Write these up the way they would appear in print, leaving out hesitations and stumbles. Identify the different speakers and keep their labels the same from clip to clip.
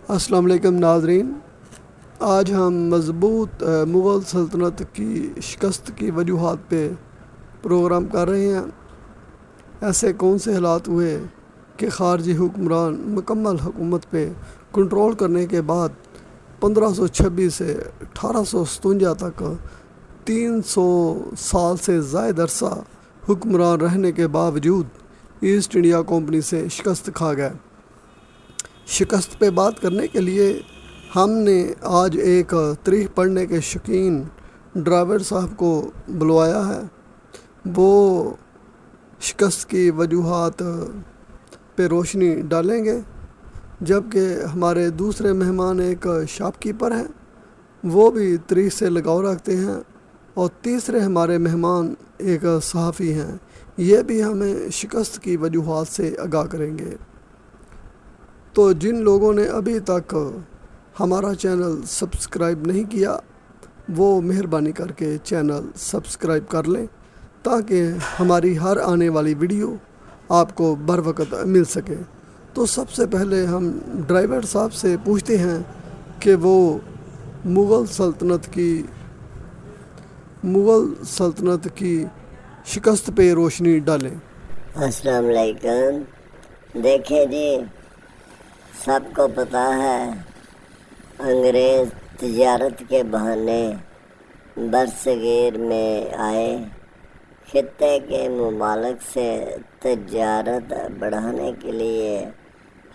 Speaker 1: السلام علیکم ناظرین، آج ہم مضبوط مغل سلطنت کی شکست کی وجوہات پہ پروگرام کر رہے ہیں۔ ایسے کون سے حالات ہوئے کہ خارجی حکمران مکمل حکومت پہ کنٹرول کرنے کے بعد 1526 سے 1857 تک 300 سال سے زائد عرصہ حکمران رہنے کے باوجود ایسٹ انڈیا کمپنی سے شکست کھا گئے۔ شکست پہ بات کرنے کے لیے ہم نے آج ایک تاریخ پڑھنے کے شوقین ڈرائیور صاحب کو بلوایا ہے۔ وہ شکست کی وجوہات پہ روشنی ڈالیں گے، جبکہ ہمارے دوسرے مہمان ایک شاپ کیپر ہیں، وہ بھی تاریخ سے لگاؤ رکھتے ہیں، اور تیسرے ہمارے مہمان ایک صحافی ہیں، یہ بھی ہمیں شکست کی وجوہات سے آگاہ کریں گے۔ تو جن لوگوں نے ابھی تک ہمارا چینل سبسکرائب نہیں کیا، وہ مہربانی کر کے چینل سبسکرائب کر لیں تاکہ ہماری ہر آنے والی ویڈیو آپ کو بر وقت مل سکے۔ تو سب سے پہلے ہم ڈرائیور صاحب سے پوچھتے ہیں کہ وہ مغل سلطنت کی شکست پہ روشنی ڈالیں۔
Speaker 2: السلام علیکم۔ دیکھیں جی، سب کو پتہ ہے انگریز تجارت کے بہانے برصغیر میں آئے۔ خطے کے ممالک سے تجارت بڑھانے کے لیے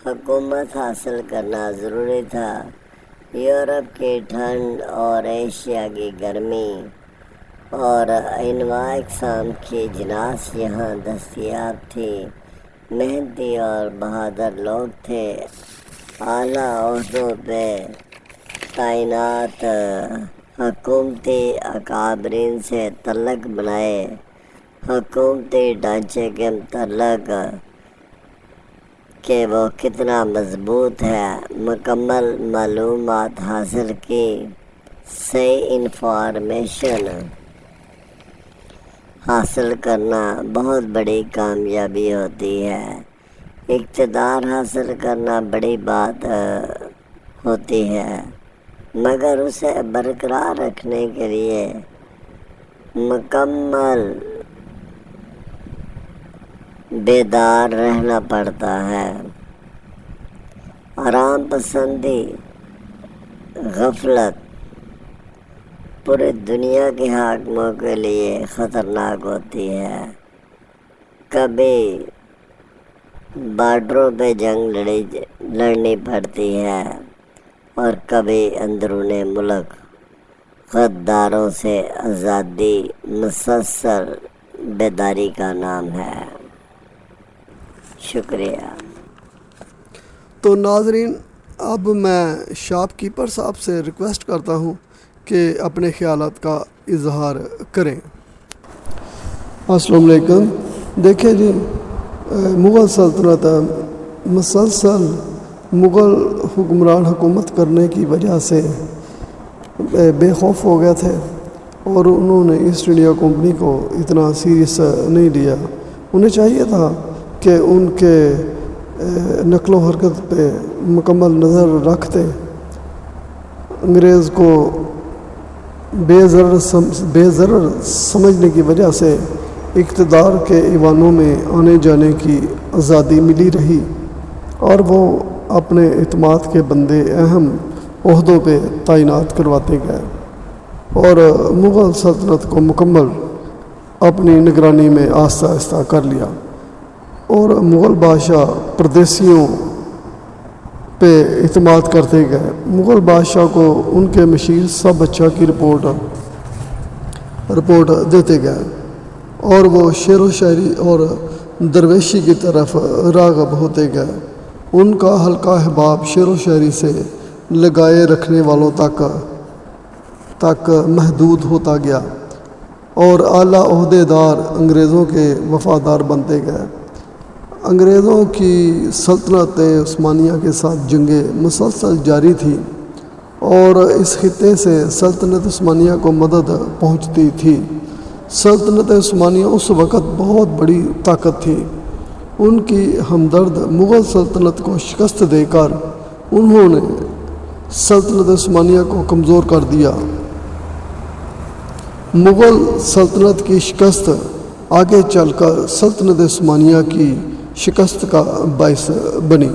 Speaker 2: حکومت حاصل کرنا ضروری تھا۔ یورپ کی ٹھنڈ اور ایشیا کی گرمی اور انواع اقسام کی جناس یہاں دستیاب تھی۔ محنتی اور بہادر لوگ تھے۔ اعلیٰ عہدوں پہ تعینات حکومتی اکابرین سے تعلق بنائے۔ حکومتی ڈھانچے کے متعلق کہ وہ کتنا مضبوط ہے مکمل معلومات حاصل کی۔ صحیح انفارمیشن حاصل کرنا بہت بڑی کامیابی ہوتی ہے۔ اقتدار حاصل کرنا بڑی بات ہوتی ہے، مگر اسے برقرار رکھنے کے لیے مکمل بیدار رہنا پڑتا ہے۔ آرام پسندی، غفلت پوری دنیا کے حاکموں کے لیے خطرناک ہوتی ہے۔ کبھی بارڈروں پہ جنگ لڑنی پڑتی ہے اور کبھی اندرون ملک غداروں سے آزادی مسلسل بیداری کا نام ہے۔ شکریہ۔
Speaker 1: تو ناظرین، اب میں شاپ کیپر صاحب سے ریکویسٹ کرتا ہوں کہ اپنے خیالات کا اظہار کریں۔ السلام علیکم۔ دیکھیں جی، مغل سلطنت مسلسل مغل حکمران حکومت کرنے کی وجہ سے بے خوف ہو گئے تھے، اور انہوں نے ایسٹ انڈیا کمپنی کو اتنا سیریس نہیں لیا۔ انہیں چاہیے تھا کہ ان کے نقل و حرکت پہ مکمل نظر رکھتے، انگریز کو بے ضرر سمجھنے کی وجہ سے اقتدار کے ایوانوں میں آنے جانے کی آزادی ملی رہی، اور وہ اپنے اعتماد کے بندے اہم عہدوں پہ تعینات کرواتے گئے، اور مغل سلطنت کو مکمل اپنی نگرانی میں آہستہ آہستہ کر لیا، اور مغل بادشاہ پردیسیوں پہ اعتماد کرتے گئے۔ مغل بادشاہ کو ان کے مشیر سب اچھا کی رپورٹ دیتے گئے، اور وہ شعر و شاعری اور درویشی کی طرف راغب ہوتے گئے۔ ان کا حلقہ احباب شعر و شاعری سے لگائے رکھنے والوں تک محدود ہوتا گیا، اور اعلیٰ عہدیدار انگریزوں کے وفادار بنتے گئے۔ انگریزوں کی سلطنت عثمانیہ کے ساتھ جنگیں مسلسل جاری تھی، اور اس خطے سے سلطنت عثمانیہ کو مدد پہنچتی تھی۔ سلطنت عثمانیہ اس وقت بہت بڑی طاقت تھی۔ ان کی ہمدرد مغل سلطنت کو شکست دے کر انہوں نے سلطنت عثمانیہ کو کمزور کر دیا۔ مغل سلطنت کی شکست آگے چل کر سلطنت عثمانیہ کی شکست کا باعث بنی۔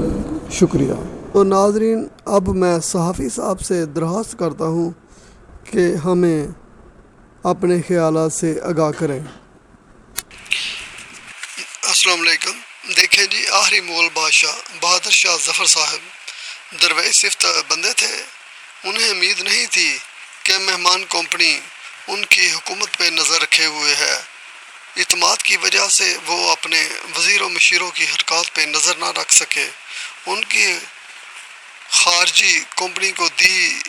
Speaker 1: شکریہ۔ تو ناظرین، اب میں صحافی صاحب سے درخواست کرتا ہوں کہ ہمیں اپنے خیالات سے آگاہ کریں۔ السلام علیکم۔ دیکھیں جی، آخری مغل بادشاہ بہادر شاہ ظفر صاحب درویش صفت بندے تھے۔ انہیں امید نہیں تھی کہ مہمان کمپنی ان کی حکومت پہ نظر رکھے ہوئے ہے۔ اعتماد کی وجہ سے وہ اپنے وزیر و مشیروں کی حرکات پہ نظر نہ رکھ سکے۔ ان کی خارجی کمپنی کو دی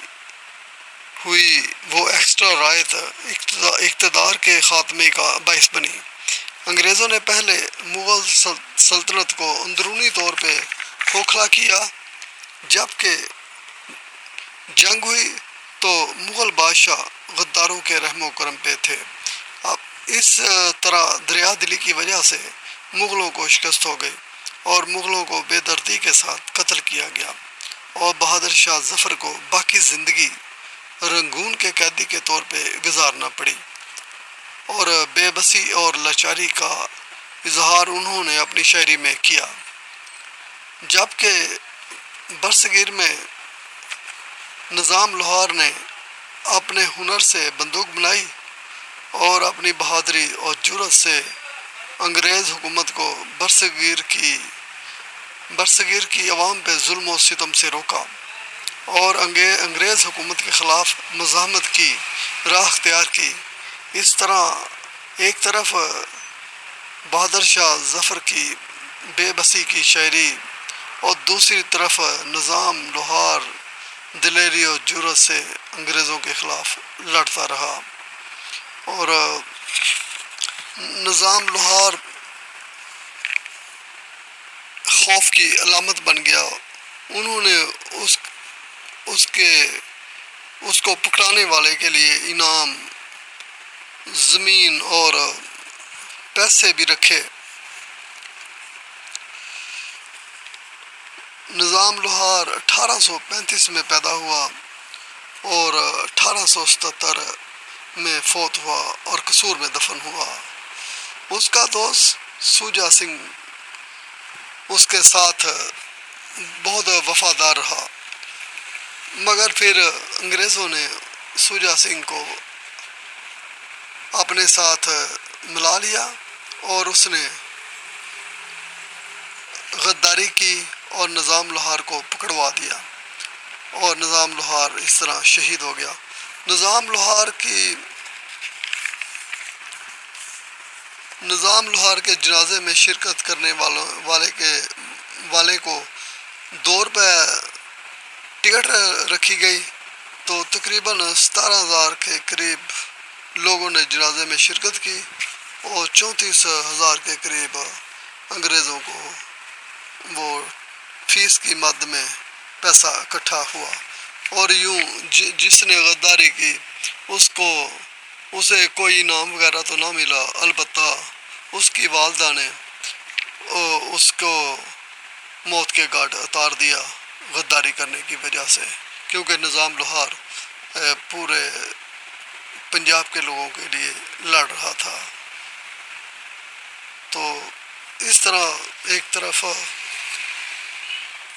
Speaker 1: ہوئی وہ ایکسٹرا رعایت اقتدار کے خاتمے کا باعث بنی۔ انگریزوں نے پہلے مغل سلطنت کو اندرونی طور پہ کھوکھلا کیا۔ جب کہ جنگ ہوئی تو مغل بادشاہ غداروں کے رحم و کرم پہ تھے۔ اب اس طرح دریا دلی کی وجہ سے مغلوں کو شکست ہو گئی اور مغلوں کو بے دردی کے ساتھ قتل کیا گیا، اور بہادر شاہ ظفر کو باقی زندگی رنگون کے قیدی کے طور پہ گزارنا پڑی، اور بے بسی اور لاچاری کا اظہار انہوں نے اپنی شاعری میں کیا۔ جبکہ برصغیر میں نظام لوہار نے اپنے ہنر سے بندوق بنائی اور اپنی بہادری اور جرأت سے انگریز حکومت کو برصغیر کی عوام پہ ظلم و ستم سے روکا اور انگریز حکومت کے خلاف مزاحمت کی راہ اختیار کی۔ اس طرح ایک طرف بہادر شاہ ظفر کی بے بسی کی شاعری اور دوسری طرف نظام لوہار دلیری اور جرأت سے انگریزوں کے خلاف لڑتا رہا، اور نظام لوہار خوف کی علامت بن گیا۔ انہوں نے اس کو پکڑانے والے کے لیے انعام، زمین اور پیسے بھی رکھے۔ نظام لوہار 1835 میں پیدا ہوا اور 1877 میں فوت ہوا اور قصور میں دفن ہوا۔ اس کا دوست سوجا سنگھ اس کے ساتھ بہت وفادار رہا، مگر پھر انگریزوں نے سوجا سنگھ کو اپنے ساتھ ملا لیا اور اس نے غداری کی اور نظام لوہار کو پکڑوا دیا، اور نظام لوہار اس طرح شہید ہو گیا۔ نظام لوہار کے جنازے میں شرکت کرنے والے کو 2 روپے ٹکٹ رکھی گئی، تو تقریباً 17,000 کے قریب لوگوں نے جنازے میں شرکت کی اور 34,000 کے قریب انگریزوں کو وہ فیس کی مد میں پیسہ اکٹھا ہوا، اور یوں جس نے غداری کی اسے کوئی انعام وغیرہ تو نہ ملا، البتہ اس کی والدہ نے اس کو موت کے گھاٹ اتار دیا غداری کرنے کی وجہ سے، کیونکہ نظام لوہار پورے پنجاب کے لوگوں کے لیے لڑ رہا تھا۔ تو اس طرح ایک طرف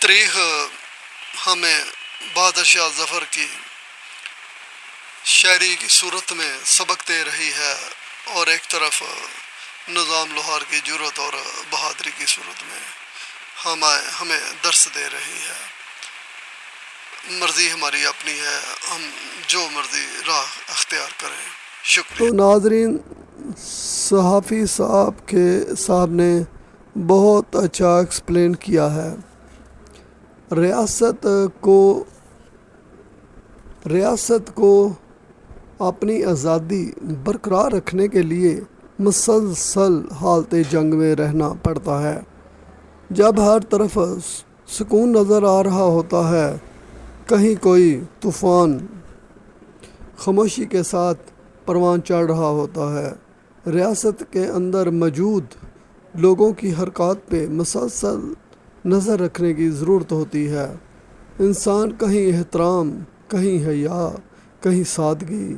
Speaker 1: تاریخ ہمیں بہادر شاہ ظفر کی شاعری کی صورت میں سبق دے رہی ہے، اور ایک طرف نظام لوہار کی جرأت اور بہادری کی صورت میں ہمیں درس دے رہی ہے۔ مرضی ہماری اپنی ہے، ہم جو مرضی راہ اختیار کریں۔ شکریہ۔ تو ناظرین، صحافی صاحب نے بہت اچھا ایکسپلین کیا ہے۔ ریاست کو اپنی آزادی برقرار رکھنے کے لیے مسلسل حالت جنگ میں رہنا پڑتا ہے۔ جب ہر طرف سکون نظر آ رہا ہوتا ہے، کہیں کوئی طوفان خاموشی کے ساتھ پروان چڑھ رہا ہوتا ہے، ریاست کے اندر موجود لوگوں کی حرکات پہ مسلسل نظر رکھنے کی ضرورت ہوتی ہے۔ انسان کہیں احترام، کہیں حیا، کہیں سادگی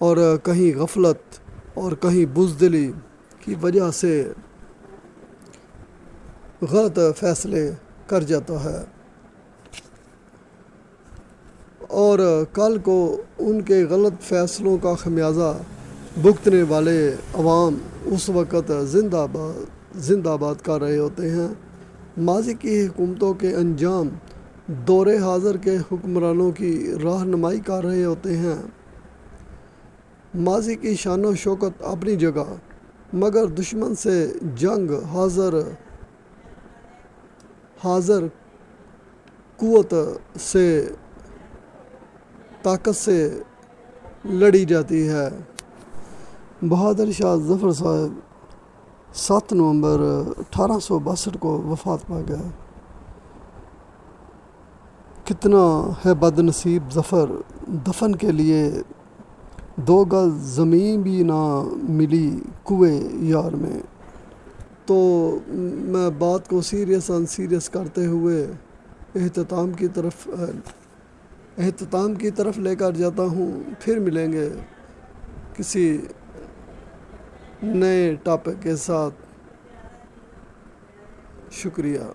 Speaker 1: اور کہیں غفلت اور کہیں بزدلی کی وجہ سے غلط فیصلے کر جاتا ہے، اور کل کو ان کے غلط فیصلوں کا خمیازہ بھگتنے والے عوام اس وقت زندہ باد کر رہے ہوتے ہیں۔ ماضی کی حکومتوں کے انجام دور حاضر کے حکمرانوں کی رہنمائی کر رہے ہوتے ہیں۔ ماضی کی شان و شوکت اپنی جگہ، مگر دشمن سے جنگ حاضر قوت سے، طاقت سے لڑی جاتی ہے۔ بہادر شاہ ظفر صاحب 7 نومبر 1862 کو وفات پا گئے۔ کتنا ہے بد نصیب ظفر، دفن کے لیے 2 گز زمین بھی نہ ملی کوئے یار میں۔ تو میں بات کو سیریس کرتے ہوئے اختتام کی طرف لے کر جاتا ہوں۔ پھر ملیں گے کسی نئے ٹاپک کے ساتھ۔ شکریہ۔